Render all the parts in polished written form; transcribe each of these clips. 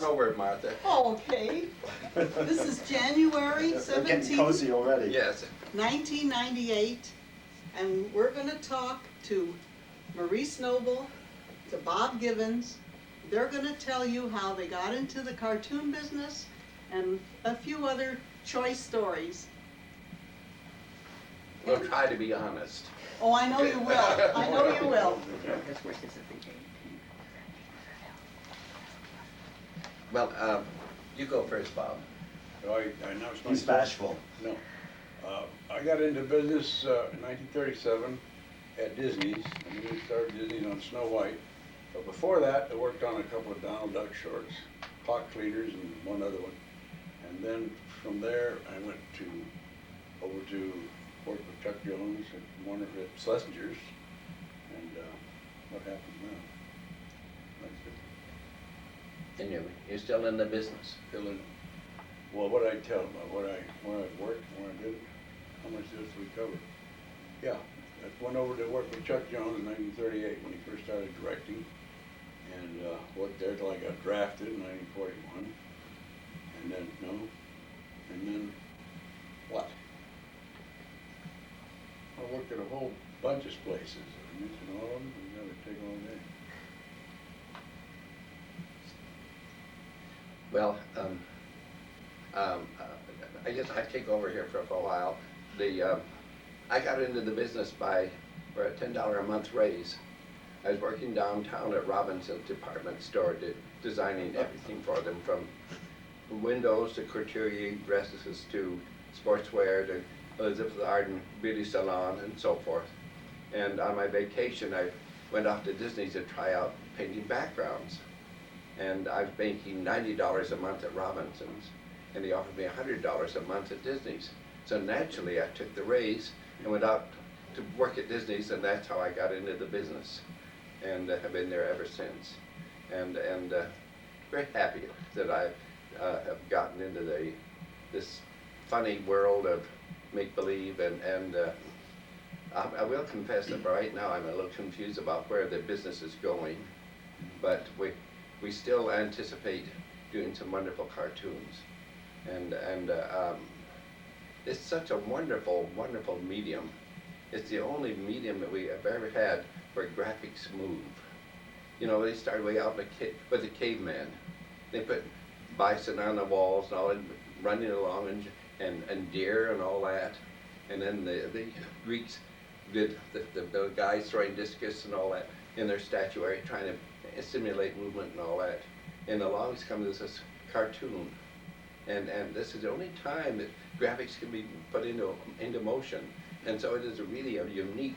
Over, Martha. Okay. This is January We're getting cozy 17th, already. Yes. 1998, and we're going to talk to Maurice Noble, to Bob Givens. They're going to tell you how they got into the cartoon business and a few other choice stories. We'll try to be honest. Oh, I know you will. I know you will. Well, you go first, Bob. I announced He's myself. bashful. No. I got into business in 1937 at Disney's. And we started Disney on Snow White. But before that, I worked on a couple of Donald Duck shorts, Clock Cleaners and one other one. And then from there, I went over to work with Chuck Jones and Warner at Schlesinger's. And what happens now? That's it. And you're still in the business. Still in. Well, what I tell about where I worked, where I did it, how much did we cover? Yeah, I went over to work with Chuck Jones in 1938 when he first started directing, and worked there till I got drafted in 1941, and then what? I worked at a whole bunch of places. I mentioned all of them. That would take all day. Well, I guess I take over here for a while. I got into the business for a $10 a month raise. I was working downtown at Robinson's department store, designing everything for them, from windows to couturier dresses to sportswear to Elizabeth Arden beauty salon and so forth. And on my vacation, I went off to Disney's to try out painting backgrounds. And I was making $90 a month at Robinson's, and they offered me $100 a month at Disney's. So naturally, I took the raise and went out to work at Disney's, and that's how I got into the business, and have been there ever since. And very happy that I have gotten into this funny world of make-believe, and I will confess that right now I'm a little confused about where the business is going, but we still anticipate doing some wonderful cartoons, and it's such a wonderful, wonderful medium. It's the only medium that we have ever had where graphics move. You know, they started way out with the caveman. They put bison on the walls and all, and running along, and deer and all that, and then the Greeks did the guys throwing discus and all that in their statuary, trying to simulate movement and all that. And along comes this cartoon, and this is the only time that graphics can be put into motion. And so it is really a unique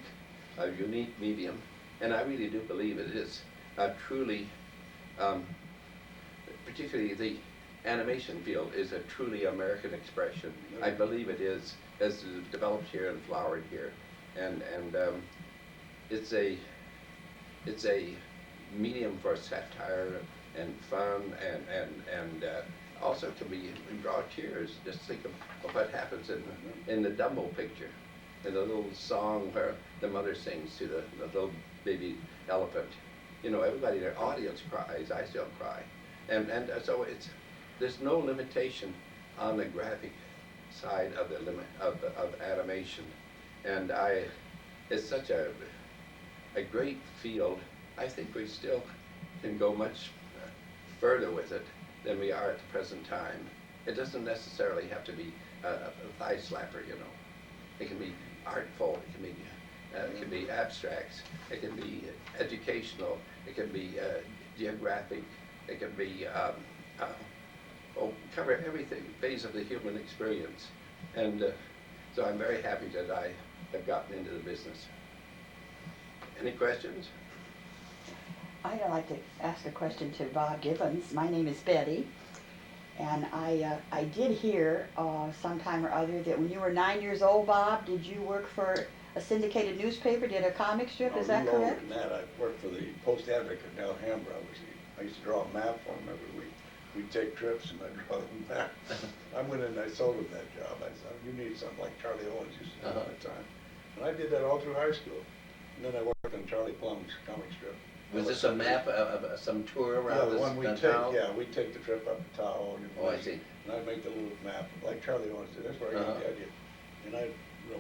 medium, and I really do believe it is truly, particularly the animation field is a truly American expression. I believe it is, as developed here and flowered here, and it's a medium for satire and fun, and also can draw tears. Just think of what happens in the Dumbo picture, in the little song where the mother sings to the little baby elephant. You know, everybody in their audience cries. I still cry, and so there's no limitation on the graphic side of of animation, and it's such a great field. I think we still can go much further with it than we are at the present time. It doesn't necessarily have to be a thigh slapper, you know. It can be artful, it can be abstracts, it can be educational, it can be geographic, it can be cover everything, phase of the human experience. And so I'm very happy that I have gotten into the business. Any questions? I'd like to ask a question to Bob Givens. My name is Betty, and I did hear sometime or other that when you were 9 years old, Bob, did you work for a syndicated newspaper, did a comic strip, is that Longer correct? than that, I worked for the Post Advocate in Alhambra. I used to draw a map for them every week. We'd take trips and I'd draw them map. I went in and I sold him that job. I said, you need something like Charlie Owens used to do at the time. And I did that all through high school. And then I worked on Charlie Plum's comic strip. Was this a map of some tour Yeah, around the one we this take, town? yeah, we take the trip up to Tahoe. And Oh, I see. And I make the little map, like Charlie wants to, that's where I got Uh-huh. the idea. And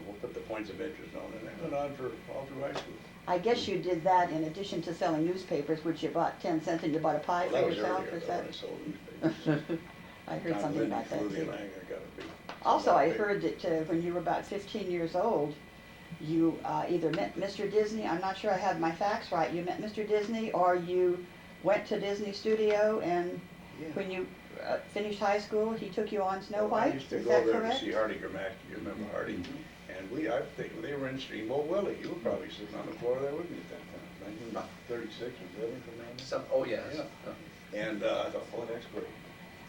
we'll put the points of interest on it, and it went on for, all through high school. I guess you did that in addition to selling newspapers, which you bought 10 cents and you bought a pie Well, for that was yourself, earlier, is though, that? when I sold newspapers. I heard something about that Flew the too. Lang, I got a big. Also, I big- heard that when you were about 15 years old, you either met Mr. Disney, I'm not sure I have my facts right, you met Mr. Disney, or you went to Disney Studio, and Yeah. when you finished high school, he took you on Snow Well, I White, used to is go that there to correct? see Hardy Grammacki, you remember Hardy? And I think they were in Steamboat Willie, you were probably sitting on the floor there with me at that time, 1936 or 7, something like that. Oh, yes. Yeah. And I thought, boy, that's great.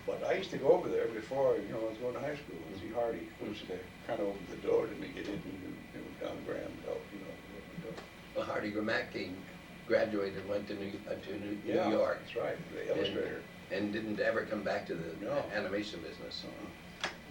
But I used to go over there before, I was going to high school and see Hardy, which kind of opened the door to me get in, Don Graham helped, open the door. Well, Hardy Grammacki graduated and went to New Yeah, York. that's right, the illustrator. And didn't ever come back to the No. animation business.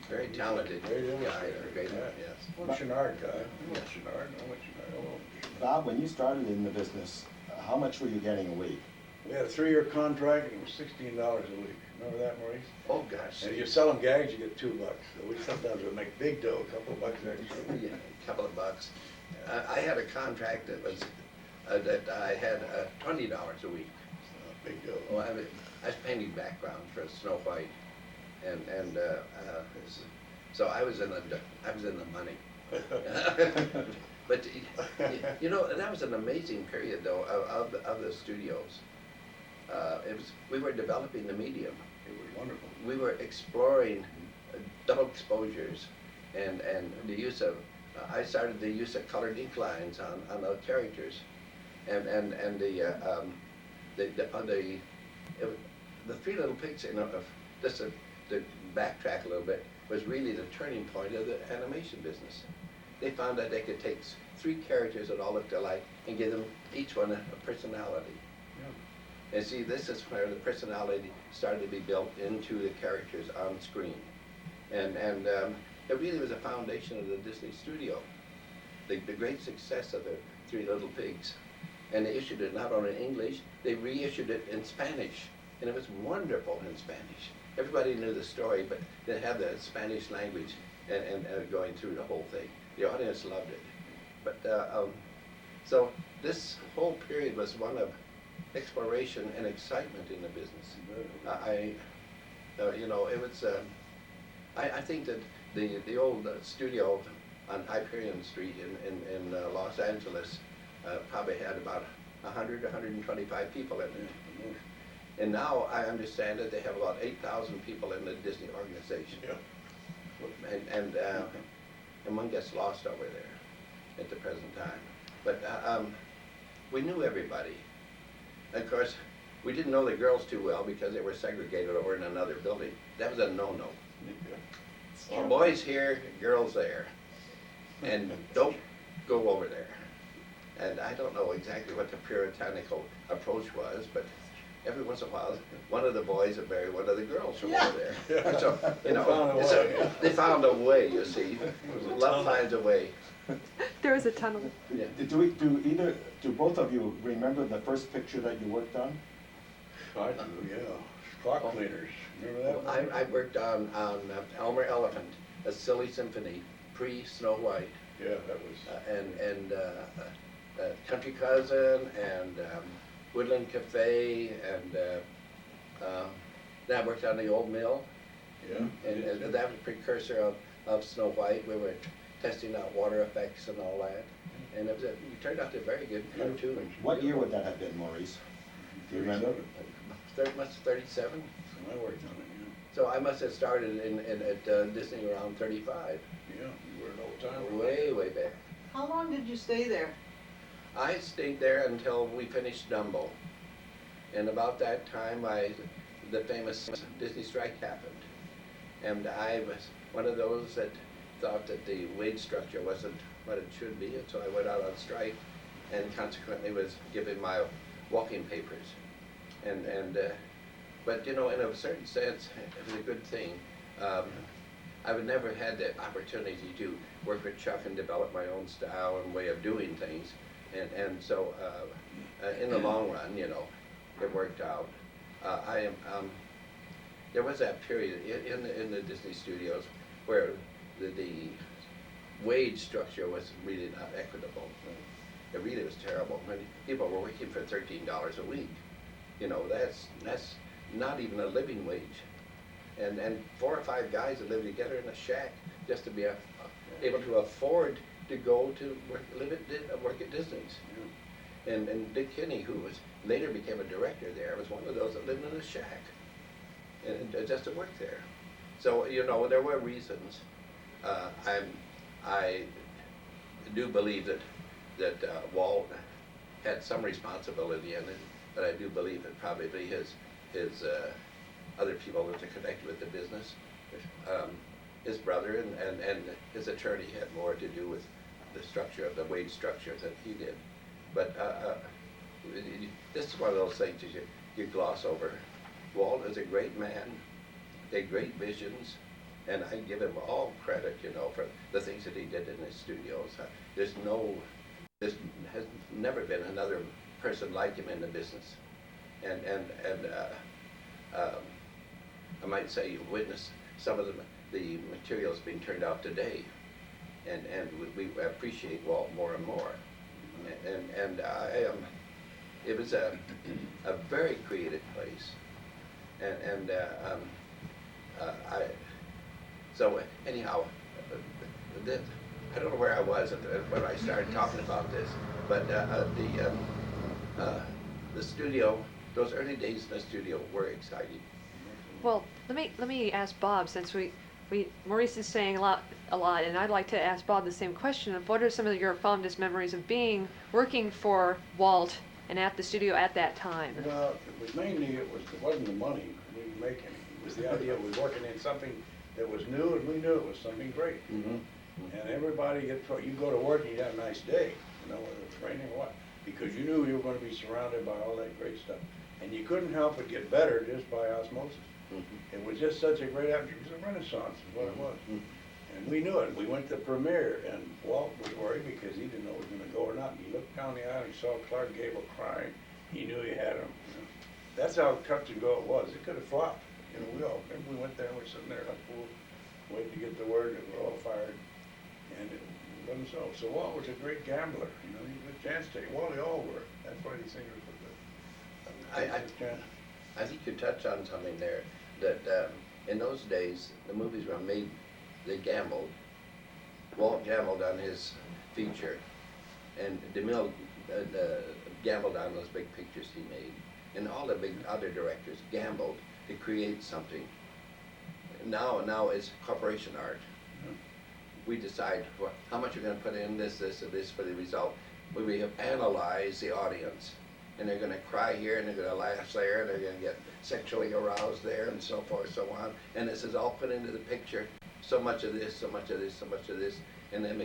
Very talented Great guy, illustrator. great, Yeah. yes. Well, Chenard guy, I went Chenard, hello. Bob, when you started in the business, how much were you getting a week? We had a 3-year contract, and it was $16 a week. Remember that, Maurice? Oh, gosh. And if you sell them gags, you get $2. So we sometimes would make big dough, a couple of bucks extra. Yeah, a couple of bucks. I had a contract that was, that I had $20 a week. Big dough. Well, I was painting backgrounds for Snow White, and so I was in the money. But that was an amazing period though of the studios. We were developing the medium. It was wonderful. We were exploring double exposures and the use of. I started the use of colored ink lines on the characters, and the Three Little Pigs. Just to backtrack a little bit, was really the turning point of the animation business. They found that they could take 3 characters that all looked alike and give them each one a personality. Yeah. And see, this is where the personality started to be built into the characters on screen. And it really was a foundation of the Disney studio. The great success of the Three Little Pigs. And they issued it not only in English, they reissued it in Spanish. And it was wonderful in Spanish. Everybody knew the story, but they had the Spanish language and going through the whole thing. The audience loved it. But so this whole period was one of exploration and excitement in the business. It was. I think that the old studio on Hyperion Street in Los Angeles probably had about 100, 125 people in it. And now I understand that they have about 8,000 people in the Disney organization. Yeah. And one gets lost over there at the present time. But we knew everybody. Of course, we didn't know the girls too well because they were segregated over in another building. That was a no-no. Well, boys here, girls there. And don't go over there. And I don't know exactly what the puritanical approach was, but every once in a while, one of the boys would marry one of the girls from over there. So, they found a way, you see. Love finds a way. There was a tunnel. Yeah. Do both of you remember the first picture that you worked on? I do, yeah. Clock cleaners, remember that? I worked on Elmer Elephant, a silly symphony, pre-Snow White, Yeah, that was. and Country Cousin, and Woodland Cafe, and then I worked on the Old Mill, Yeah. and that was a precursor of Snow White. We were testing out water effects and all that, and it turned out to be a very good cartoon. What year would that have been, Maurice? Do you remember? Must 37. I worked on it, So I must have started at Disney around 35. yeah. Yeah, you were an old timer. Way back. How long did you stay there? I stayed there until we finished Dumbo. And about that time, the famous Disney strike happened. And I was one of those that thought that the wage structure wasn't what it should be, and so I went out on strike and consequently was given my walking papers. But in a certain sense, it was a good thing. I would never had the opportunity to work with Chuck and develop my own style and way of doing things. And so, in the long run, you know, it worked out. There was that period in the Disney studios where the wage structure was really not equitable. It really was terrible. When people were working for $13 a week, you know, that's not even a living wage. And 4 or 5 guys that live together in a shack just to be able to afford to go to work at Disney's. And Dick Kinney, who later became a director there, was one of those that lived in a shack and just to work there. So, you know, there were reasons. I do believe that Walt had some responsibility in it, but I do believe that probably his other people that are connected with the business, his brother and his attorney had more to do with the structure of the wage structure than he did. But this is one of those things that you gloss over. Walt is a great man, he had great visions, and I give him all credit, you know, for the things that he did in his studios. There has never been another person like him in the business. And I might say you've witnessed some of the materials being turned out today, and we appreciate Walt more and more. And it was a very creative place, so anyhow, I don't know where I was when I started talking about this, but the studio, those early days in the studio were exciting. Well, let me ask Bob, since Maurice is saying a lot, and I'd like to ask Bob the same question of what are some of your fondest memories of working for Walt and at the studio at that time? Well, it was mainly, it wasn't the money we didn't make any. It was the idea of working in something that was new, and we knew it was something great. Mm-hmm. And everybody you go to work and you'd have a nice day, you know, whether it's raining or what, because you knew you were going to be surrounded by all that great stuff. And you couldn't help but get better just by osmosis. Mm-hmm. It was just such a great atmosphere. It was a renaissance is what it was. Mm-hmm. And we knew it. We went to the premiere, and Walt was worried because he didn't know if he was going to go or not. And he looked down the aisle and he saw Clark Gable crying. He knew he had him. You know. That's how touch and go it was. It could have flopped. You know, remember we went there and we were sitting there in a pool waiting to get the word that we're all fired. And it wasn't so. So Walt was a great gambler. You know, he had a chance to take. Well, they all were. That's why these singers were good. I think you touched on something there, that in those days, the movies were made, they gambled. Walt gambled on his feature, and DeMille gambled on those big pictures he made. And all the big other directors gambled to create something. Now it's corporation art. We decide how much you're going to put in this, and this for the result. We have analyzed the audience, and they're going to cry here, and they're going to laugh there, and they're going to get sexually aroused there, and so forth, so on. And this is all put into the picture. So much of this, so much of this, so much of this, and then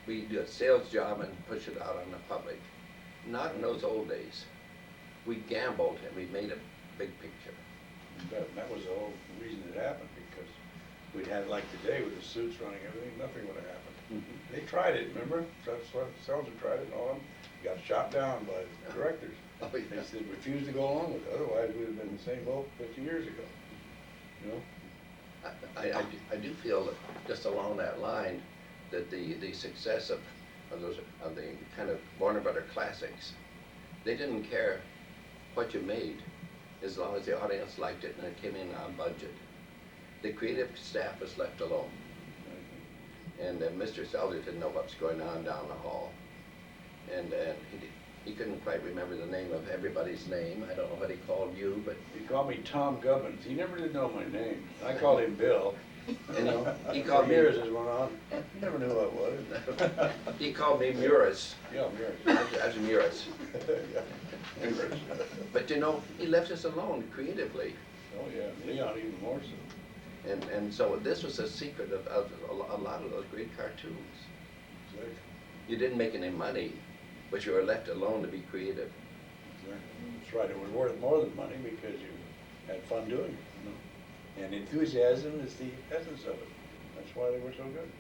we do a sales job and push it out on the public. Not in those old days. We gambled and we made a big picture. That was the whole reason it happened, because we'd had like today with the suits running everything, nothing would have happened. Mm-hmm. They tried it, remember? Selzer tried it, and all of them got shot down by the directors. Oh, yeah. They said refused to go along with it, otherwise we'd have been in the same boat 50 years ago. You know? I do feel that just along that line that the success of the kind of Warner Brothers classics, they didn't care what you made as long as the audience liked it and it came in on budget. The creative staff was left alone. And Mr. Selzer didn't know what was going on down the hall. And he couldn't quite remember the name of everybody's name. I don't know what he called you, but... He called me Tom Gubbins. He never did know my name. I called him Bill. And he called me... years as went on. He never knew who I was. He called me Maurice. Yeah, Maurice. As Maurice. Yeah, Maurice. But you know, he left us alone creatively. Oh yeah, Leon even more so. And so this was a secret of a lot of those great cartoons. Exactly. You didn't make any money, but you were left alone to be creative. That's right. It was worth more than money because you had fun doing it. You know? And enthusiasm is the essence of it. That's why they were so good.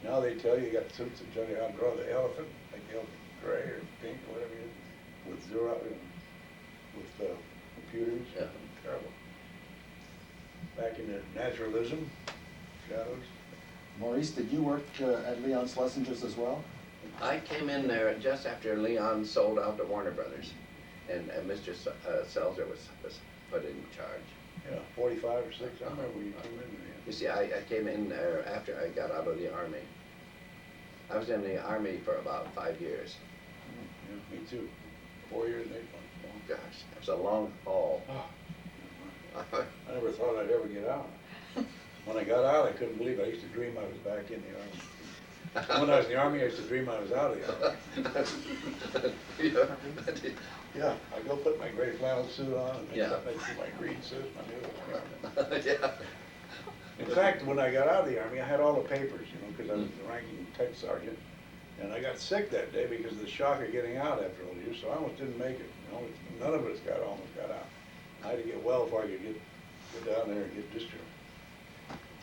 Now they tell you got suits that tell you how to draw the elephant, like the elephant gray or pink, or whatever it is, with zero, with computers. Yeah. Terrible. Back in the naturalism, shadows. Maurice, did you work at Leon Schlesinger's as well? I came in there just after Leon sold out to Warner Brothers, and Mr. Selzer was put in charge. Yeah, 45 or 6, I remember when you came in there. You see, I came in there after I got out of the Army. I was in the Army for about 5 years. Yeah, me too. 4 years and 8 months. Oh gosh, it was a long haul. I never thought I'd ever get out. When I got out, I couldn't believe it. I used to dream I was back in the Army. When I was in the Army, I used to dream I was out of the Army. Yeah, I go put my gray flannel suit on and Yeah. I see my green suit, my new Army. Yeah. In fact, when I got out of the Army, I had all the papers, because I was the ranking type sergeant. And I got sick that day because of the shock of getting out after all these years, so I almost didn't make it. None of us almost got out. I had to get well before I could go down there and get discharged.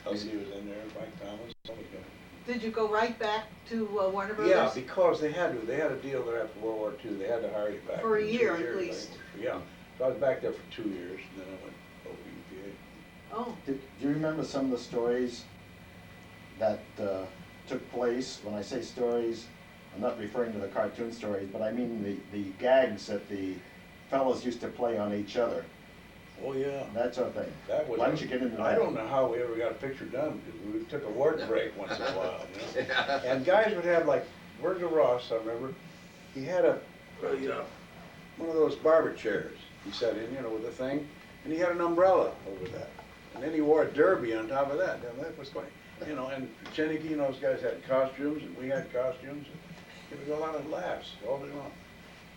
Hussey was in there, Frank Thomas, somebody got it. Did you go right back to Warner Brothers? Yeah, because they had to. They had a deal there after World War II. They had to hire you back. For a 2 year, at years, least. Yeah, so I was back there for 2 years, and then I went over to UPA. Oh, Do you remember some of the stories that took place? When I say stories, I'm not referring to the cartoon stories, but I mean the gags that the fellows used to play on each other, Oh, yeah. that sort of thing. That was. Why don't you get into that? I don't know how we ever got a picture done, because we took a work break once in a while, Yeah. And guys would have, like, Virgil Ross, I remember, he had one of those barber chairs he sat in, with the thing, and he had an umbrella over that. And then he wore a derby on top of that. Now, that was funny. And Chennicky and those guys had costumes, and we had costumes. And it was a lot of laughs all day long.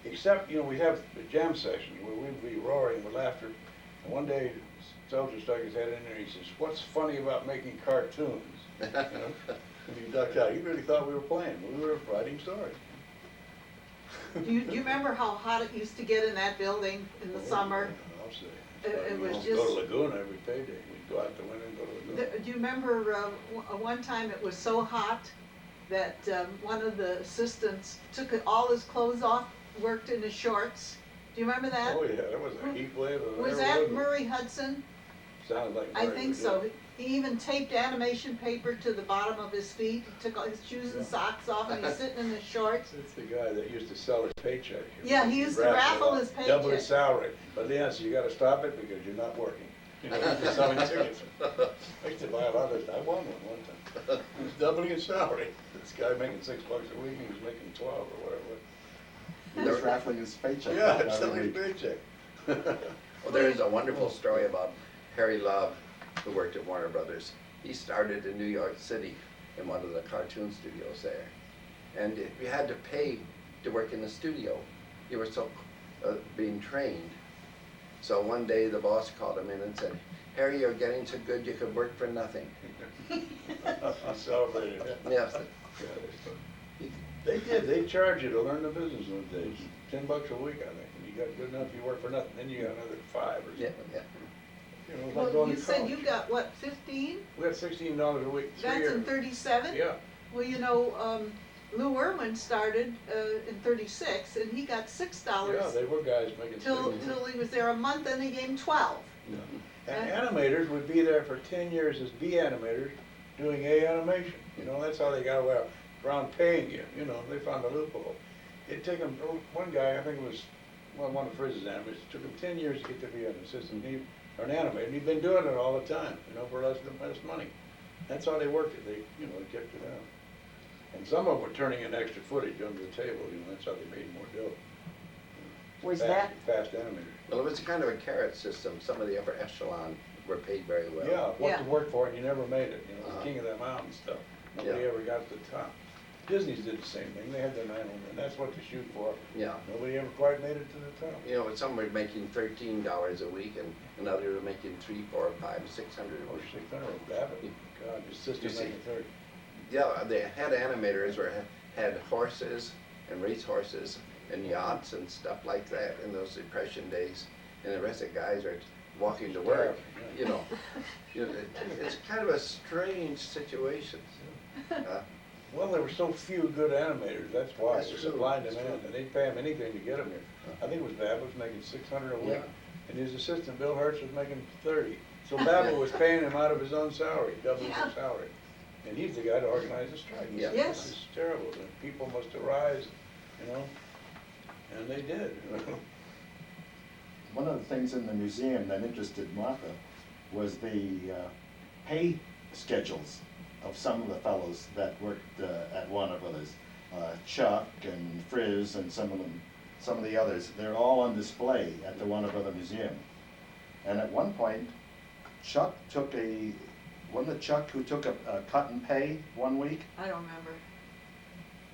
Except, we'd have a jam session where we'd be roaring with laughter. And one day, Soldier stuck his head in there and he says, "What's funny about making cartoons?" And he ducked out. He really thought we were playing. We were writing stories. do you remember how hot it used to get in that building in the summer? I'll say. It was We'd go to just- Laguna every payday. We'd go out the window and go to Laguna. Do you remember one time it was so hot that one of the assistants took all his clothes off, worked in his shorts? Do you remember that? Oh, yeah, that was a heat wave. Was that Murray Hudson? Sounded like I Murray, think but so. yeah. He even taped animation paper to the bottom of his feet. He took all his shoes and socks off, and he's sitting in his shorts. It's the guy that used to sell his paycheck. Yeah, he used to Raffle raffle off, his Double paycheck. his salary. But the answer, you gotta stop it because you're not working. He's just selling tickets. I used to buy a lot of, I won one time. He was doubling his salary. This guy making $6 a week, he was making 12 or whatever. He was raffling his paycheck. Yeah, every selling his week. paycheck. Well, there is a wonderful story about Harry Love, who worked at Warner Brothers. He started in New York City in one of the cartoon studios there. And if you had to pay to work in the studio, you were so being trained. So one day the boss called him in and said, "Harry, you're getting so good you could work for nothing." I celebrated it. Yes. Yeah, that's funny. They did, they charged you to learn the business those days, $10 a week, I think, and you got good enough, you work for nothing, then you got another 5 or Yeah, something. yeah. It was like Well, going you to said college. you got, what, 15? We got $16 a week, 3 That's years. in 37? Yeah, Well, Lou Irwin started in 36, and he got $6 yeah, they were guys making till $6. he was there a month, and he gave him 12. Yeah. And animators would be there for 10 years as B animators doing A animation. That's how they got around paying you. They found a loophole. It took them, one guy, I think it was one of Frizz's animators, it took him 10 years to get to be an assistant or an animator. And he'd been doing it all the time, for less money. That's how they worked it. They kept it out. And some of them were turning in extra footage under the table. That's how they made more dough. Was Fast animators. Well, it was kind of a carrot system. Some of the upper echelon were paid very well. Yeah, what Yeah. to work for, and you never made it. The king of the mountain stuff. Nobody Yeah. ever got to the top. Disney's did the same thing. They had their 900, and that's what to shoot for. Yeah. Nobody ever quite made it to the top. Some were making $13 a week, and others were making $300, $400, $500, $600 a Or week. 600, Babbitt. God, your sister You see. making 30. Yeah, the head animators had horses and racehorses and yachts and stuff like that in those Depression days, and the rest of the guys are walking to work. Yeah. It's kind of a strange situation. Well, there were so few good animators, that's why, That's it was true, supply and that's demand, true. and they'd pay him anything to get him here. I think it was Babbitt was making 600 a week, Yeah. and his assistant, Bill Hertz, was making 30. So Babbitt was paying him out of his own salary, double Yeah. his salary. And he's the guy to organize the strike. He Yeah. said, Yes. "This is terrible, the people must arise, you know," and they did. One of the things in the museum that interested Martha was the pay schedules of some of the fellows that worked at Warner Brothers. Chuck and Frizz and some of the others, they're all on display at the Warner Brothers Museum. And at one point, wasn't it Chuck who took a cut and pay one week? I don't remember.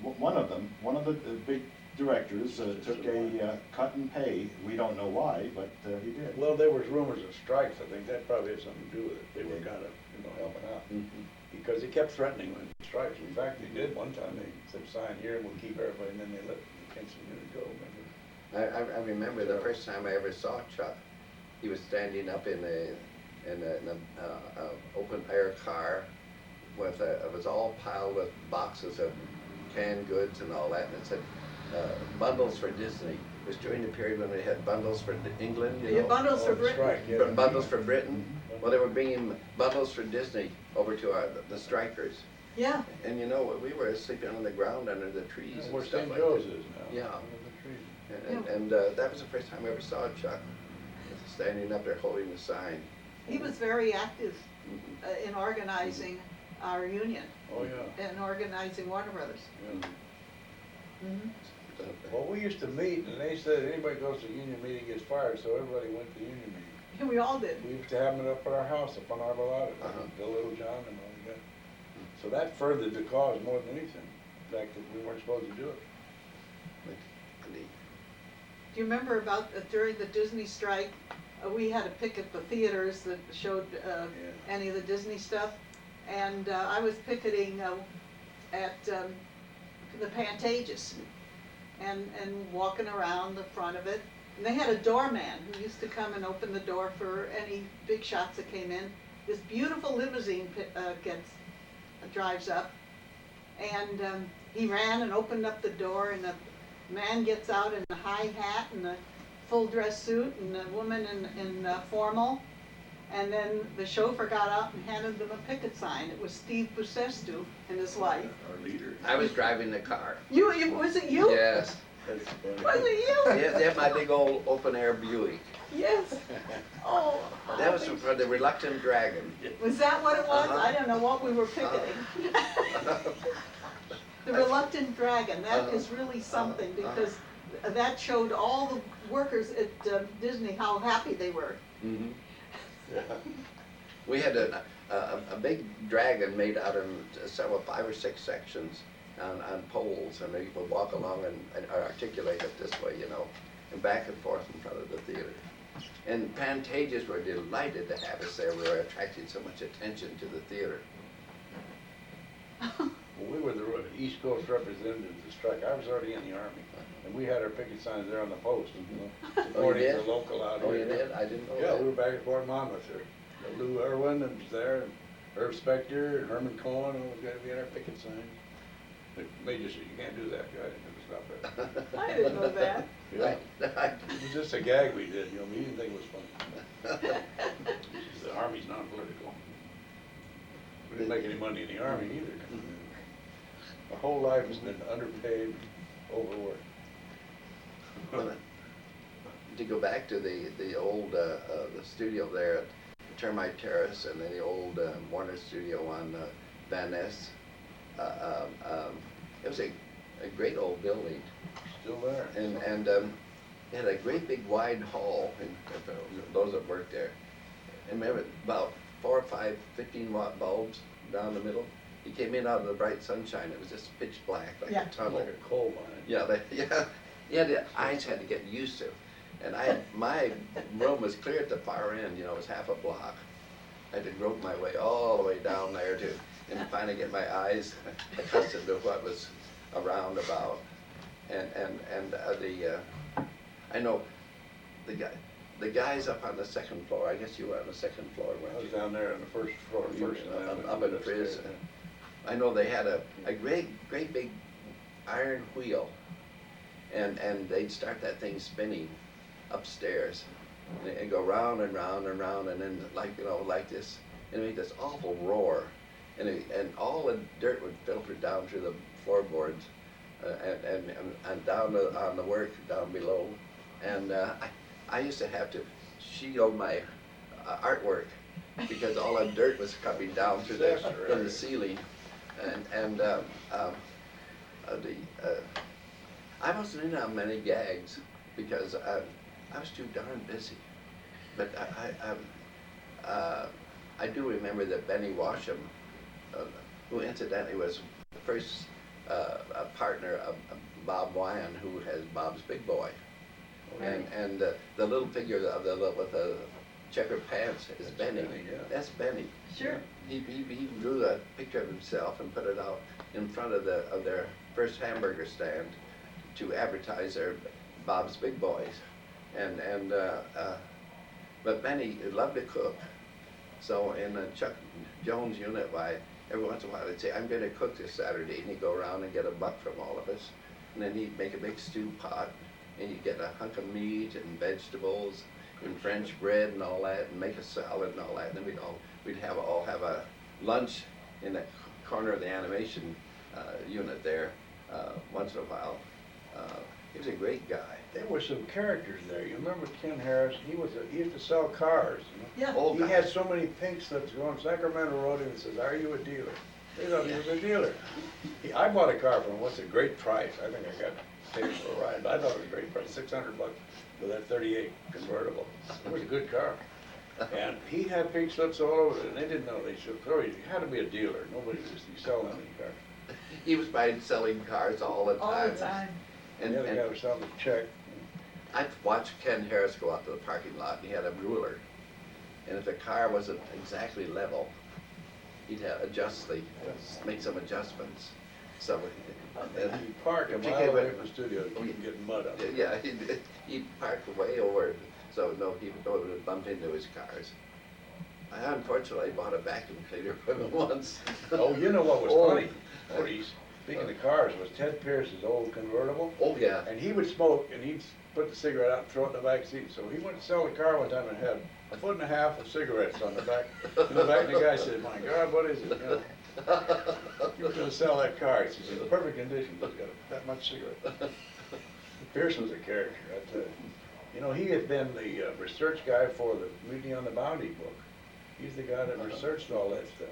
One of them, one of the big directors took a cut and pay. We don't know why, but he did. Well, there was rumors of strikes, I think that probably had something to do with it. They were kind of, helping out. Mhm. Because he kept threatening when strikes. In fact, they did one time, they said, "Sign here and we'll keep everybody," and then they let the Kingston unit go, remember? I remember the first time I ever saw Chuck, he was standing up in an open air car with it was all piled with boxes of canned goods and all that, and it said, bundles for Disney. It was during the period when we had bundles for England, you Your know. bundles for Oh, that's Britain. right, yeah. Bundles for Britain. Well, they were bringing bundles for Disney over to the strikers. Yeah, And you know, we were sleeping on the ground under the trees That's and where stuff St. like Joe's that. is now. Yeah. Under the trees. And that was the first time I ever saw Chuck, standing up there holding the sign. he was very active Mhm. in organizing our union Oh, yeah. and organizing Warner Brothers. Yeah. Mhm. Well, we used to meet, and they said anybody goes to a union meeting gets fired, so everybody went to the union meeting. And we all did. We used to have them up at our house, up on Arbolada, Uh-huh. Bill Littlejohn and all that. So that furthered the cause more than anything, the fact that we weren't supposed to do it. Indeed. Do you remember about during the Disney strike, we had to picket the theaters that showed any of the Disney stuff? And I was picketing at the Pantages and walking around the front of it. And they had a doorman who used to come and open the door for any big shots that came in. This beautiful limousine drives up, and he ran and opened up the door, and a man gets out in a high hat and a full dress suit, and a woman in formal. And then the chauffeur got out and handed them a picket sign. It was Steve Busestu and his wife. Our leader. I was driving the car. Was it you? Yes. That's funny. Was it you? They had my big old open air Buick. Yes. Oh. That was for the Reluctant Dragon. Was that what it was? Uh-huh. I don't know what we were picketing. The Reluctant Dragon, that is really something, because that showed all the workers at Disney how happy they were. Mhm. We had a big dragon made out of several 5 or 6 sections on poles, and they would walk along and articulate it this way, you know, and back and forth in front of the theater. And Pantages were delighted to have us there. We were attracting so much attention to the theater. Well, we were the East Coast representatives of the strike. I was already in the Army, and we had our picket signs there on the post, you know, supporting did? the local out Oh, here. you did? I didn't know Yeah, that. we were back at Fort Monmouth there. Lou Irwin was there, and Herb Spector, and Herman Cohen, and we got to be in our picket signs. The major said, "You can't do that, guy." Never stop it. I didn't know that. Yeah, it was just a gag we did, you know, we didn't think it was funny. The Army's non-political. We didn't make any money in the Army either. Our whole life has been underpaid, overworked. Well, to go back to the old the studio there at Termite Terrace, and then the old Warner studio on Van Ness, it was a great old building, Still there. and it had a great big wide hall, and for those that worked there. And remember, about 4 or 5 15-watt bulbs down the middle. You came in out of the bright sunshine, it was just pitch black, like Yeah. a tunnel. Like a coal mine. Yeah, the eyes had to get used to. And my room was clear at the far end, you know, it was half a block. I had to grope my way all the way down there and finally get my eyes accustomed to what was around about. I know the guys up on the second floor, I guess you were on the second floor, I weren't was you? down there on the first floor first. and then Up in upstairs, Frizz. yeah. I know they had a great big iron wheel, and they'd start that thing spinning upstairs, and it'd go round and round and round, and then like like this, and it made this awful roar, and all the dirt would filter down through the floorboards, and down on the work down below, and I used to have to shield my artwork because all that dirt was coming down through the ceiling, and I wasn't in on many gags because I was too darn busy. But I do remember that Benny Washam, who incidentally was the first a partner of Bob Wyan, who has Bob's Big Boy, and the little figure with the checkered pants is Benny. Yeah. That's Benny. Sure. He drew a picture of himself and put it out in front of their first hamburger stand to advertise their Bob's Big Boys, but Benny loved to cook, so in Chuck Jones' unit, every once in a while he'd say, "I'm going to cook this Saturday," and he'd go around and get a buck from all of us, and then he'd make a big stew pot, and you'd get a hunk of meat and vegetables and French bread and all that, and make a salad and all that, and then we'd all have a lunch in the corner of the animation unit there once in a while. He was a great guy. There were some characters there. You remember Ken Harris? He used to sell cars. You know? Yeah. Oh, He God. had so many pink slips going. Sacramento wrote him and says, "Are you a dealer?" They thought he was a dealer. I bought a car from him. What's a great price? I think I got paid for a ride. I thought it was a great price, $600 for that '38 convertible. It was a good car. And he had pink slips all over it, and they didn't know. They said, "Oh, you had to be a dealer. Nobody was selling any cars." He was selling cars all the time. All the time. And, The other guy and was selling a check. I'd watch Ken Harris go out to the parking lot, and he had a ruler. And if the car wasn't exactly level, he'd make some adjustments. So, He parked a if you mile came away in- from the studio to keep getting mud on it. yeah, he'd park way over, so no people would bump into his cars. I unfortunately bought a vacuum cleaner from him once. Oh, you know what was Oh. funny, Maurice, speaking of cars, was Ted Pierce's old convertible. Oh, yeah. And he would smoke, and he'd put the cigarette out and throw it in the back seat. So he went to sell the car one time and had 1.5 foot of cigarettes on the back. In the back, and the guy said, "My God, what is it?" You know, "You were gonna sell that car." He says, "In perfect condition, but it's got that much cigarette." Pierce was a character, I tell you. You know, he had been the research guy for the Mutiny on the Bounty book. He's the guy that researched all that stuff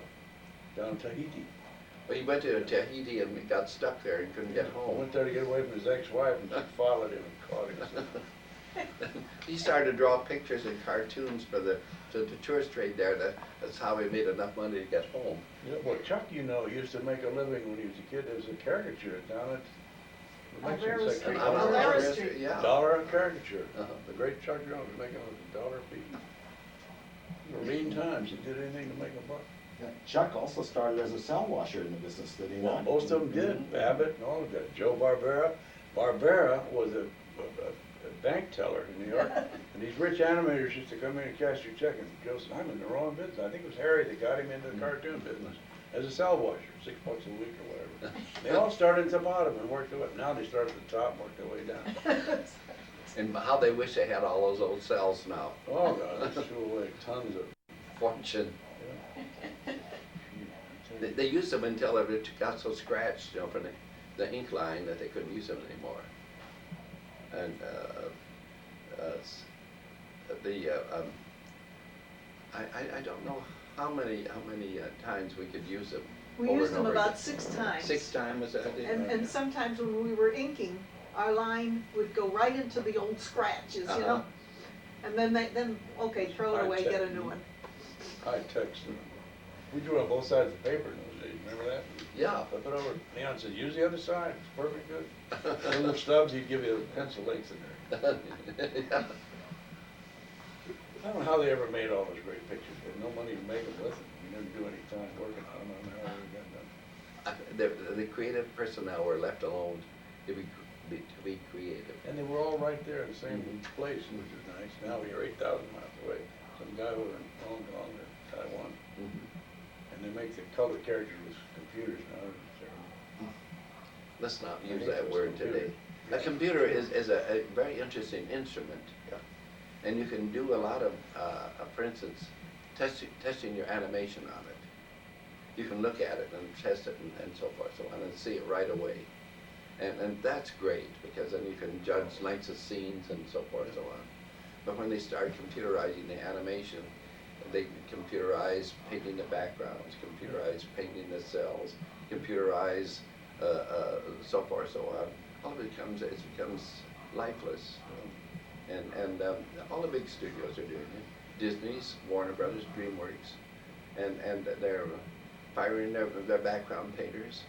down in Tahiti. Well, he went to Tahiti and got stuck there and couldn't get He home. went there to get away from his ex-wife, and she followed him and caught him. He started to draw pictures and cartoons for the tourist trade there. That's how he made enough money to get home. Yeah, well, Chuck, you know, used to make a living when he was a kid as a caricature down at the Mexican Alvaro section. Street. Alvaro Alvaro Street, Street. yeah. Dollar a caricature. Uh-huh. The great Chuck Jones was making $1 a piece. In the lean times, he did anything to make a buck. Yeah, Chuck also started as a cell washer in the business, did he Well, not? most of them did. Babbitt and all of that. Joe Barbera. Barbera was a bank teller in New York. And these rich animators used to come in and cash your check. And Joe said, "I'm in the wrong business." I think it was Harry that got him into the cartoon business as a cell washer, $6 a week or whatever. They all started at the bottom and worked their way. Now they start at the top and work their way down. And how they wish they had all those old cells now. Oh, God, they threw away tons of. Fortune. Yeah. They used them until it got so scratched, from the ink line that they couldn't use them anymore. And I don't know how many times we could use them. We over used and them over about again. 6 times. 6 times, was that it? And sometimes when we were inking, our line would go right into the old scratches, you Uh-huh. know? And then, okay, throw it away, get a new one. High text. We drew on both sides of the paper in those days, remember that? Yeah. Flip it over. Leon said, "Use the other side, it's perfect good." And little stubs, he'd give you pencil lengths in there. Yeah. I don't know how they ever made all those great pictures. They had no money to make them with them. We didn't do any time working on them. I don't know how they got done. The creative personnel were left alone to be creative. And they were all right there in the same place, which is nice. Now we are 8,000 miles away. Some guy over in Hong Kong or Taiwan. Mhm. And they make the color characters with computers now. Let's not I use think that it's word computer. today. Yeah. A computer is a very interesting instrument. Yeah. And you can do a lot of, for instance, testing your animation on it. You can look at it and test it and so forth, so on, and see it right away. And that's great, because then you can judge lengths of scenes and so forth, so on. But when they start computerizing the animation, they computerize painting the backgrounds, computerize painting the cells, computerize so forth, so on. All it becomes lifeless. And all the big studios are doing it. Disney's, Warner Brothers, DreamWorks, and they're firing their background painters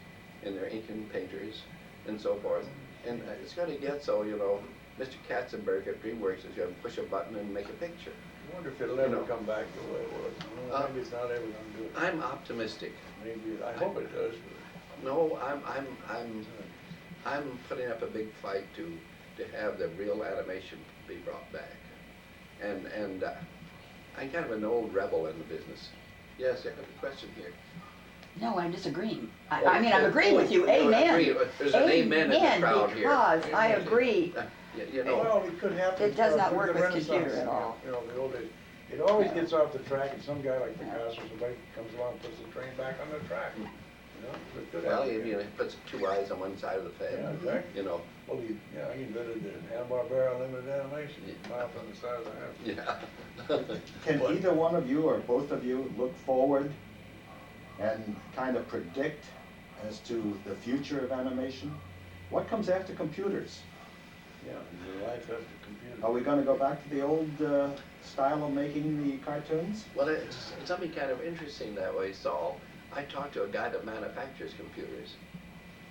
and their inking painters and so forth. And it's going to get so, you know, Mr. Katzenberg at DreamWorks is going to push a button and make a picture. I wonder if it'll ever come back the way it was. Maybe it's not ever going to do it. I'm optimistic. Maybe, I hope it does. No, I'm putting up a big fight to have the real animation be brought back. And I'm kind of an old rebel in the business. Yes, I have a question here. No, I'm disagreeing. I mean, I'm agreeing with you, I amen. agree. There's an amen in the crowd here. Because I agree. You know, Well, it could happen. It does not with work the with computer Renaissance, at all. You know, the old days. It always No. gets off the track, and some guy like Picasso or somebody comes along and puts the train back on the track. You know, it could well, happen. you know, it puts two eyes on one side of the Yeah, head. exactly. You know, Well, he invented the Hanna-Barbera limited animation, mile from the side of the house. yeah. Can What? either one of you or both of you look forward and kind of predict as to the future of animation? What comes after computers? Yeah, the life after computer. Are we going to go back to the old style of making the cartoons? Well, it's something kind of interesting that way, Saul. I talked to a guy that manufactures computers.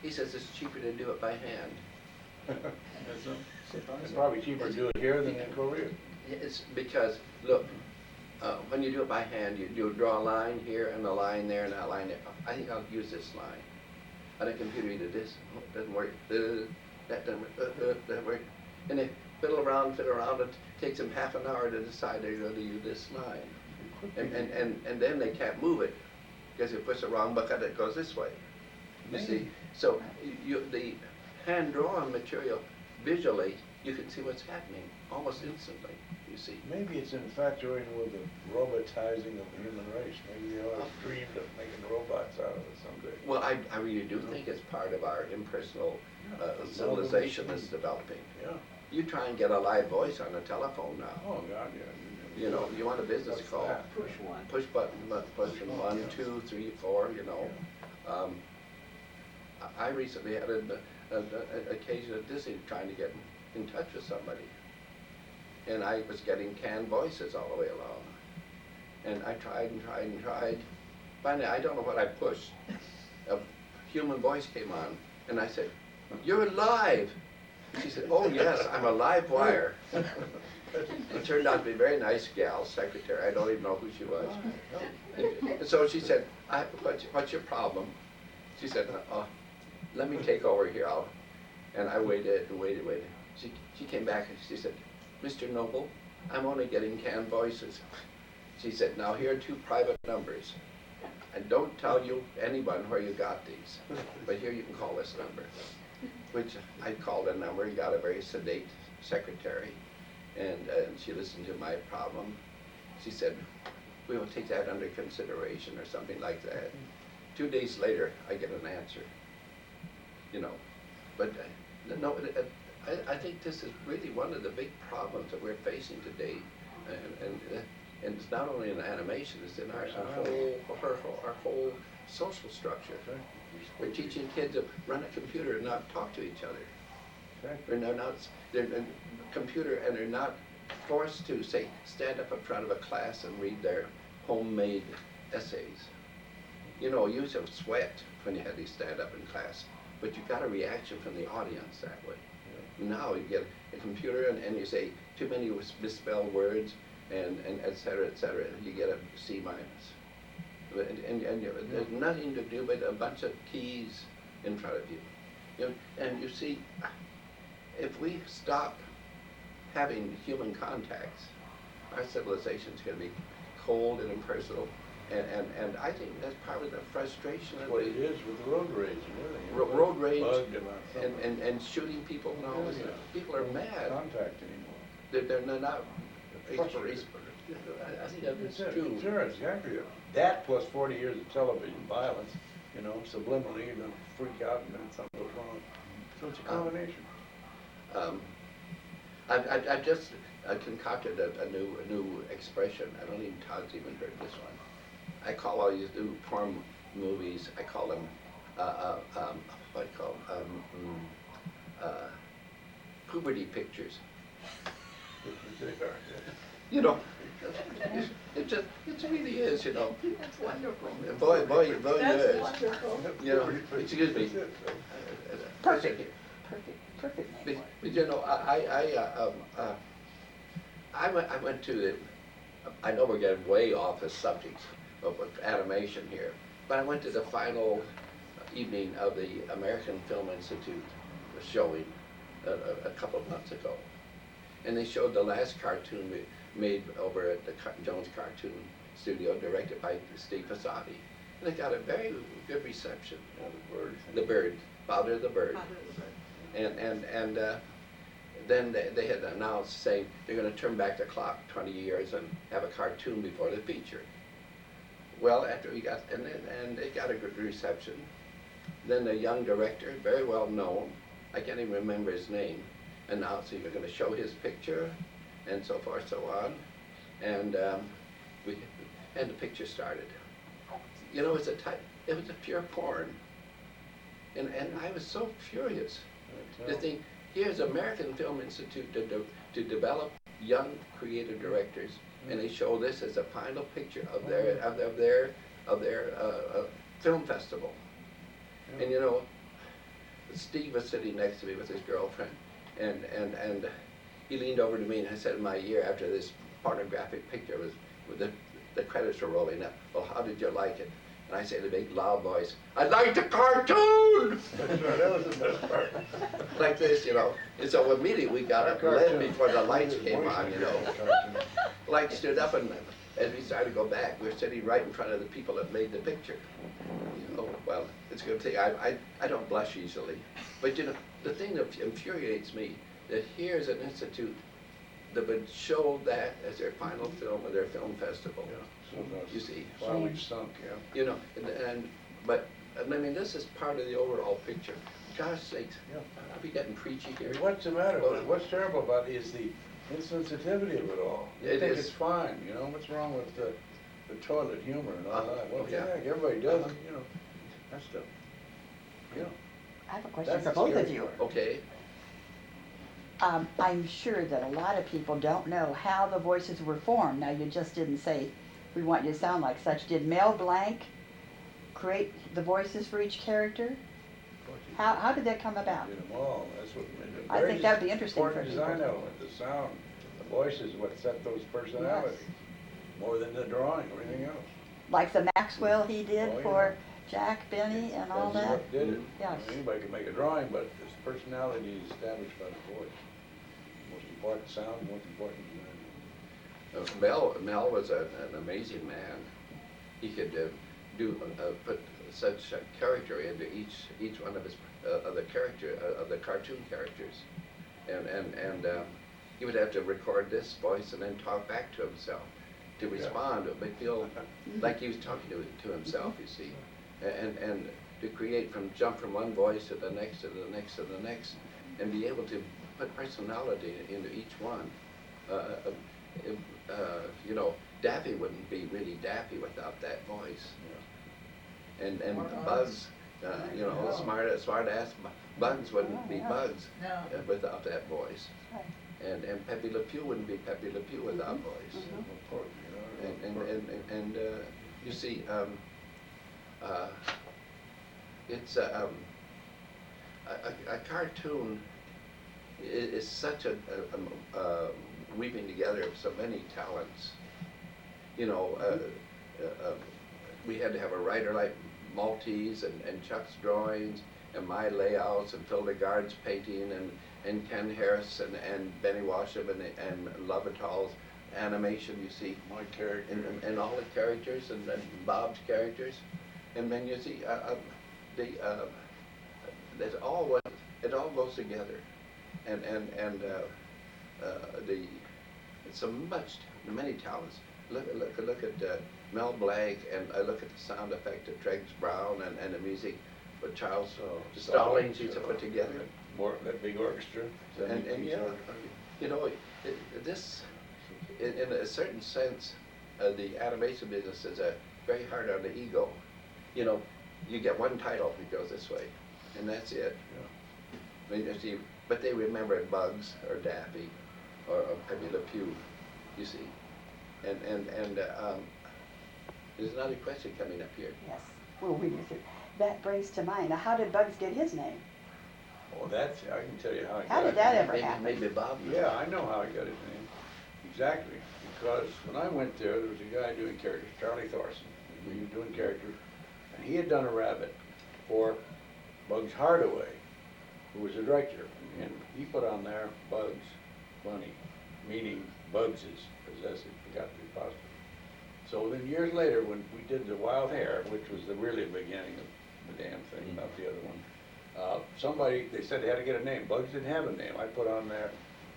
He says it's cheaper to do it by hand. It's probably cheaper to do it here than in Korea. It's because, look, when you do it by hand, you draw a line here and a line there and a line there. I think I'll use this line. On a computer, either this, oh, it doesn't work, that doesn't work. And they fiddle around, it takes them half an hour to decide they're going to use this line. And then they can't move it, because if you push the wrong button, it goes this way. You see? So the hand-drawn material, visually, you can see what's happening almost instantly, you see. Maybe it's infatuated with the robotizing of the human race. Maybe they all dreamed of making robots out of it someday. Well, I really do think it's part of our impersonal civilization that's developing. Yeah. You try and get a live voice on a telephone now. Oh, God, yeah. You know, you want a business What's call. that? Push one. Push button 1, 2, 3, 4, you know. I recently had an occasion at Disney trying to get in touch with somebody. And I was getting canned voices all the way along. And I tried and tried and tried. Finally, I don't know what I pushed. A human voice came on, and I said, "You're live." She said, "Oh yes, I'm a live wire." It turned out to be a very nice gal, secretary. I don't even know who she was. And so she said, what's your problem? She said, let me take over here. And I waited and waited. She came back and she said, "Mr. Noble, I'm only getting canned voices." She said, "Now here are 2 private numbers. And don't tell anyone where you got these, but here you can call this number." Which I called a number and got a very sedate secretary. And she listened to my problem. She said, "We will take that under consideration," or something like that. 2 days later, I get an answer. You know, but no, I think this is really one of the big problems that we're facing today, and it's not only in animation; it's in our whole social structure. We're teaching kids to run a computer and not talk to each other. They're a computer, and they're not forced to, say, stand up in front of a class and read their homemade essays. You know, you used to sweat when you had to stand up in class, but you got a reaction from the audience that way. Now you get a computer and you say too many misspelled words and et cetera, you get a C minus. And there's nothing to do but a bunch of keys in front of you. You know, and you see, if we stop having human contacts, our civilization is going to be cold and impersonal, And I think that's part of the frustration That's of what it the is with the road rage and everything. road rage Bugged about something. and shooting people and all this. Yeah. People are mad. Contact anymore. They're not. Frustrated. I think that is That's it. true. Sure, exactly. That plus 40 years of television violence, you know, subliminally, you're gonna freak out and then something goes wrong. So it's a combination. I've just concocted a new expression. I don't even Todd's even heard this one. I call all these new porn movies. I call them what do you call them? Puberty pictures. You know, it really is. You know, That's wonderful. boy, That's yes. wonderful. You know, excuse me. Perfect. Perfect. But you know, I went to the, I know we're getting way off the subject of animation here, but I went to the final evening of the American Film Institute showing a couple of months ago. And they showed the last cartoon made over at the Jones Cartoon Studio, directed by Steve Passati. And it got a very good reception. The Bird, Father of the Bird. And then they had announced saying they're going to turn back the clock 20 years and have a cartoon before the feature. Well, after we got, and it got a good reception. Then the young director, very well known, I can't even remember his name, announced he was going to show his picture and so forth, so on. And the picture started. You know, it was a pure porn. And I was so furious to think, here's American Film Institute to develop young creative directors, and they show this as a final picture of their film festival. And you know, Steve was sitting next to me with his girlfriend, and he leaned over to me and I said in my ear after this pornographic picture was, the credits were rolling up, well, how did you like it? And I said in a big loud voice, I liked the cartoon! That's right, that was the best part. Like this, you know. And so immediately we got up and left before the lights came on, you know. Lights stood up, and as we started to go back, we were sitting right in front of the people that made the picture. You know, well, it's a good thing. I don't blush easily. But you know, the thing that infuriates me, that here's an institute that would show that as their final film of their film festival. Yeah, so that's You see. why we've sunk, yeah. You know, but I mean, this is part of the overall picture. Gosh sakes, Yeah. are we getting preachy here? What's the matter with it? What's terrible about it is the insensitivity of it all. You It think is. it's fine, you know, what's wrong with the toilet humor and all that? Well, yeah. yeah, everybody does it, you know, that's the, you know. I have a question That's for the both of scary you. part. Okay, I'm sure that a lot of people don't know how the voices were formed. Now, you just didn't say, we want you to sound like such. Did Mel Blanc create the voices for each character? How did that come about? Did them all, that's what. I think that'd be interesting for Important people. design element, the sound, the voice is what set those personalities, more than the drawing or anything else. Like the Maxwell he did Oh, yeah. for Jack Benny and all That's that? what did it. Yes. I mean, anybody can make a drawing, but this personality is established by the voice. Most important sound, most important design. Mel was an amazing man. He could put such a character into each one of his of the cartoon characters, and he would have to record this voice and then talk back to himself to respond. It would feel like he was talking to himself. You see, and to create jump from one voice to the next to the next to the next, and be able to put personality into each one. You know, Daffy wouldn't be really Daffy without that voice. And Bugs, you know, smart ass Bugs wouldn't be Bugs without that voice. And Pepe Le Pew wouldn't be Pepe Le Pew without voice. Important, you know, And you see, it's a cartoon is such a weaving together of so many talents. You know, we had to have a writer like Maltese and Chuck's drawings and my layouts and Phil DeGard's painting and Ken Harris and Benny Washam and Lovatal's animation, you see, My character. and all the characters and Bob's characters, and then you see it all goes together, and the it's many talents. Look at Mel Blanc, and I look at the sound effect of Treggs Brown and the music, what Charles Stallings used to put together. More that big orchestra. And yeah, you know, this, in a certain sense, the animation business is very hard on the ego. You know, you get one title that goes this way, and that's it. I mean, you see, but they remember Bugs or Daffy or Pepe Le Pew, you see. And there's another question coming up here. Yes, we'll read it through. That brings to mind, now how did Bugs get his name? Oh, that's, I can tell you how I got How did it. that ever Maybe, happen? maybe Bob knows. Yeah, I know how he got his name. Exactly. Because when I went there was a guy doing characters, Charlie Thorson. He was doing characters. And he had done a rabbit for Bugs Hardaway, who was the director. And he put on there Bugs Bunny, meaning Bugs is possessive, forgot the apostrophe. So then years later, when we did the Wild Hare, which was the really beginning of the damn thing, not the other one, they said they had to get a name. Bugs didn't have a name. I put on there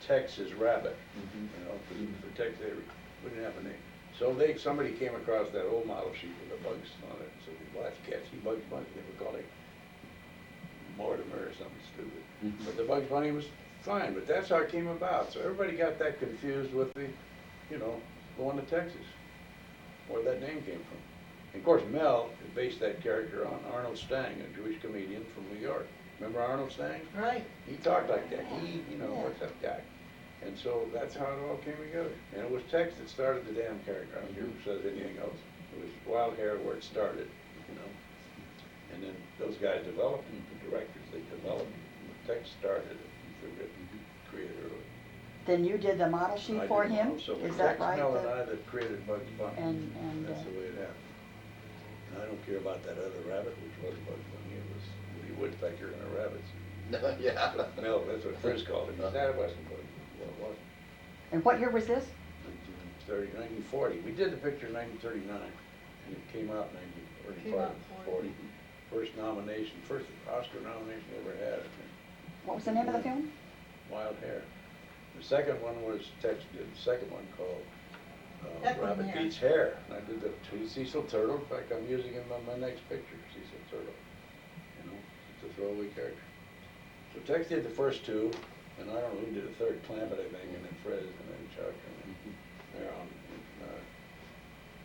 Texas Rabbit, you know, for Texas, we didn't have a name. So somebody came across that old model sheet with the Bugs on it, and said, well, that's catchy, Bugs Bunny. They were calling Mortimer or something stupid. But the Bugs Bunny was fine, but that's how it came about. So everybody got that confused with the, you know, going to Texas, where that name came from. And of course, Mel based that character on Arnold Stang, a Jewish comedian from New York. Remember Arnold Stang? Right. He talked like that. You know, what's that guy? And so that's how it all came together. And it was Tex that started the damn character. I don't care who says anything else. It was Wild Hare where it started, you know. And then those guys developed it, the directors, they developed it. Tex started it, he's the written creator of it. Then you did the model sheet I for did him? also. Is that Tex, right? Mel, and I that created Bugs Bunny. And That's the way it happened. And I don't care about that other rabbit, which was Bugs Bunny. It was Woody Woodpecker and a rabbit. Yeah. Mel, that's what Chris called it. That wasn't Bugs. Well, it wasn't. And what year was this? 1940. We did the picture in 1939, and it came out in Came out 1940. First nomination, first Oscar nomination we ever had, I think. What was the name of the film? Wild Hare. The second one was Tex did the second one called That one Rabbit there. Beats Hare. And I did the Cecil Turtle. In fact, I'm using him on my next picture, Cecil Turtle. You know, it's a throwaway character. So Tex did the first two, and I don't know who did the third, Clampett, I think, and then Fred, and then Chuck, and then they're on.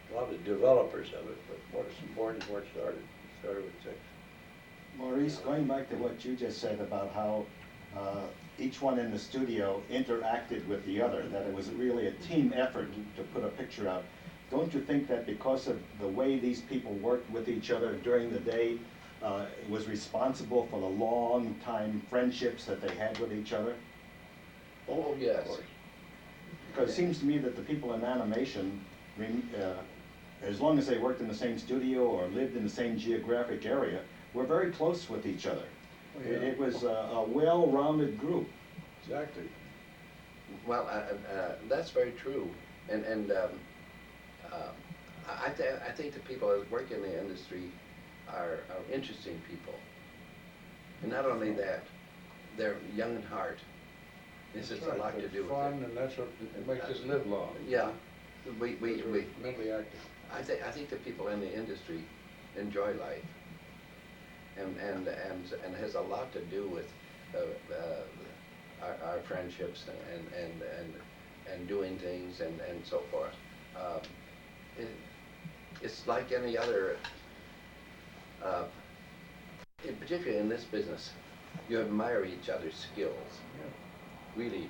A lot of the developers of it, but what is important is where it started. It started with Tex. Maurice, going back to what you just said about how each one in the studio interacted with the other, that it was really a team effort to put a picture out. Don't you think that because of the way these people worked with each other during the day, it was responsible for the long time friendships that they had with each other? Oh, yes. Because it seems to me that the people in animation, as long as they worked in the same studio or lived in the same geographic area, were very close with each other. Oh, yeah. It was a well-rounded group. Exactly. Well, that's very true, and I think the people that work in the industry are interesting people, and not only that, they're young in heart. This has a lot to do with fun, it. and that's what it makes us live long. Yeah, we Mentally active. I think the people in the industry enjoy life, and it has a lot to do with our friendships and doing things and so forth. It's like any other, particularly in this business, you admire each other's skills. Really,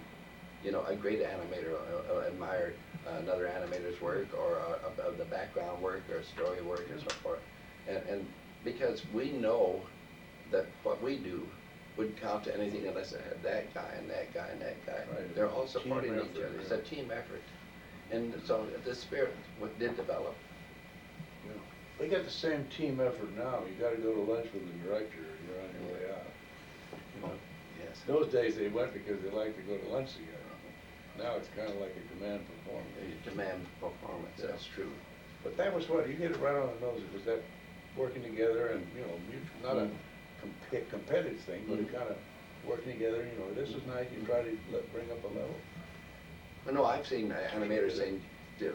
you know, a great animator admire another animator's work, or the background work, or story work, and so forth. And because we know that what we do wouldn't count to anything unless it had that guy and that guy and that guy. Right. They're all supporting Team each effort, other. It's yeah. a team effort. And so the spirit did develop. Yeah. They got the same team effort now. You gotta go to lunch with the director, or you're on your way out. You know? Yes. Those days they went because they liked to go to lunch together. Now it's kinda like a demand performance. You demand performance, that's true. But that was what, you hit it right on the nose, it was that working together and, you know, mutual, not a competitive thing, but it kinda working together, you know, this is nice, you try to bring up a level. I know I've seen animators saying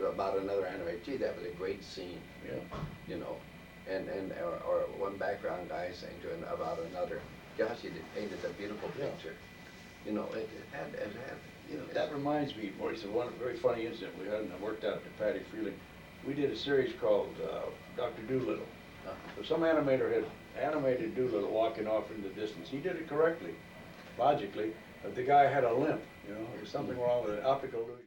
about another animator, gee, that was a great scene, Yeah. you know, or one background guy saying to about another, gosh, you painted a beautiful Yeah. picture. You know, it had, you know. That reminds me, Maurice, of one very funny incident we had and I worked out at Patty Freeling. We did a series called Dr. Doolittle. So some animator had animated Doolittle walking off in the distance. He did it correctly, logically, but the guy had a limp, you know, there was something wrong with an optical illusion.